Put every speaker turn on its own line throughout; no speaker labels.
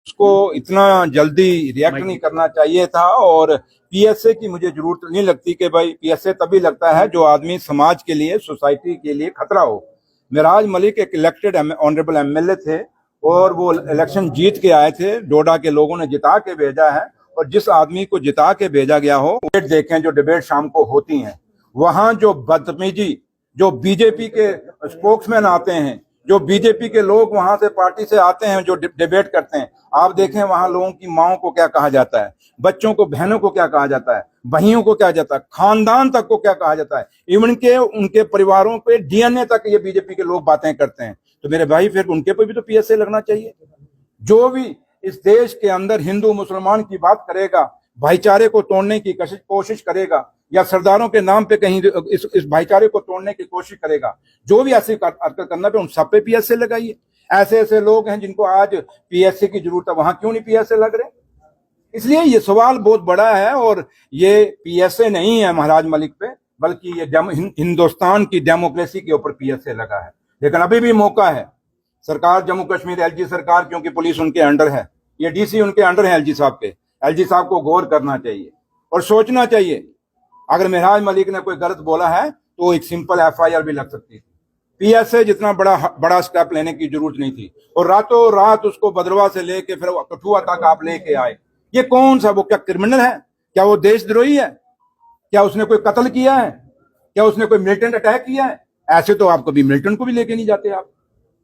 उसको इतना जल्दी रिएक्ट नहीं करना चाहिए था। और पीएसए की मुझे जरूरत नहीं लगती कि भाई पीएसए तभी लगता है जो आदमी समाज के लिए, सोसाइटी के लिए खतरा हो। मिराज मलिक एक इलेक्टेड ऑनरेबल एमएलए थे और वो इलेक्शन जीत के आए थे, डोडा के लोगों ने जिता के भेजा है। और जिस आदमी को जिता के भेजा गया हो, डिबेट देखें, जो डिबेट शाम को होती हैं, वहां जो बदतमीजी, जो बीजेपी के स्पोक्समैन आते हैं, जो बीजेपी के लोग वहां से पार्टी से आते हैं, जो डिबेट करते हैं, आप देखें वहां लोगों की माओं को क्या कहा जाता है, बच्चों को, बहनों को क्या कहा जाता है, बहियों को क्या जाता है, खानदान तक को क्या कहा जाता है, इवन के उनके परिवारों पे डीएनए तक ये बीजेपी के लोग बातें करते हैं। तो मेरे भाई फिर उनके पे भी तो पीएसए लगना चाहिए। जो भी इस देश के अंदर हिंदू मुसलमान की बात करेगा, भाईचारे को तोड़ने की कोशिश करेगा, या सरदारों के नाम पे कहीं इस भाईचारे को तोड़ने की कोशिश करेगा, जो भी ऐसी हरकत करना पे उन सब पे पीएसए लगाइए। ऐसे ऐसे लोग हैं जिनको आज पीएसए की जरूरत है, वहां क्यों नहीं पीएसए लग रहे? इसलिए ये सवाल बहुत बड़ा है। और ये पीएसए नहीं है महाराज मलिक पे, बल्कि ये हिंदुस्तान की डेमोक्रेसी के ऊपर पीएसए लगा है। लेकिन अभी भी मौका है। सरकार जम्मू कश्मीर, एलजी सरकार, क्योंकि पुलिस उनके अंडर है, ये डीसी उनके अंडर है एलजी साहब के, एलजी साहब को गौर करना चाहिए और सोचना चाहिए। अगर महराज मलिक ने कोई गलत बोला है तो एक सिंपल एफआईआर भी लग सकती थी। पीएसए जितना बड़ा स्टेप लेने की जरूरत नहीं थी। और रातों रात उसको भद्रवाह से लेके फिर कठुआ तक आप लेके आए। ये कौन सा, वो क्या क्रिमिनल है? क्या वो देशद्रोही है? क्या उसने कोई कत्ल किया है? क्या उसने कोई मिलिटेंट अटैक किया है? ऐसे तो आप कभी मिलिटेंट को भी लेके नहीं जाते आप।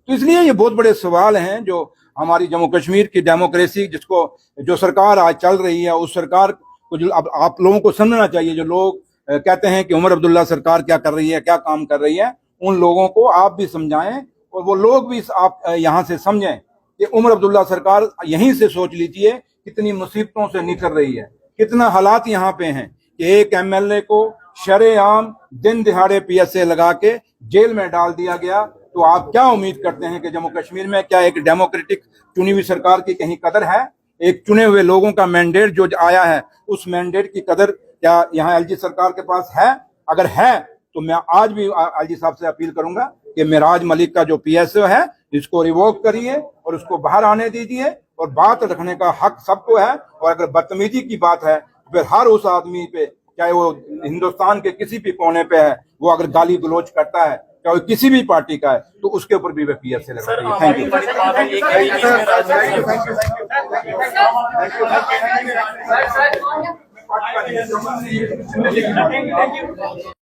तो इसलिए ये बहुत बड़े सवाल हैं जो हमारी जम्मू कश्मीर की डेमोक्रेसी, जिसको जो सरकार आज चल रही है, उस सरकार को जो आप लोगों को समझना चाहिए। जो लोग कहते हैं कि उमर अब्दुल्ला सरकार क्या कर रही है, क्या काम कर रही है, उन लोगों को आप भी समझाएं और वो लोग भी आप यहाँ से समझें कि उमर अब्दुल्ला सरकार यहीं से सोच लीजिए कितनी मुसीबतों से निकल रही है, कितना हालात यहाँ पे हैं कि एक एमएलए को शरेआम दिन दिहाड़े पीएसए लगा के जेल में डाल दिया गया। तो आप क्या उम्मीद करते हैं कि जम्मू कश्मीर में क्या एक डेमोक्रेटिक चुनी हुई सरकार की कहीं कदर है? एक चुने हुए लोगों का मैंडेट जो आया है, उस मैंडेट की कदर क्या यहाँ एलजी सरकार के पास है? अगर है तो मैं आज भी एलजी साहब से अपील करूंगा कि मिराज मलिक का जो पीएसओ है, इसको रिवोक करिए और उसको बाहर आने दीजिए। और बात रखने का हक सबको है। और अगर बदतमीजी की बात है तो फिर हर उस आदमी पे, चाहे वो हिंदुस्तान के किसी भी कोने पे है, वो अगर गाली गलौज करता है, चाहे वो किसी भी पार्टी का है, तो उसके ऊपर भी वे पीएसए लगाते हैं। Thank you.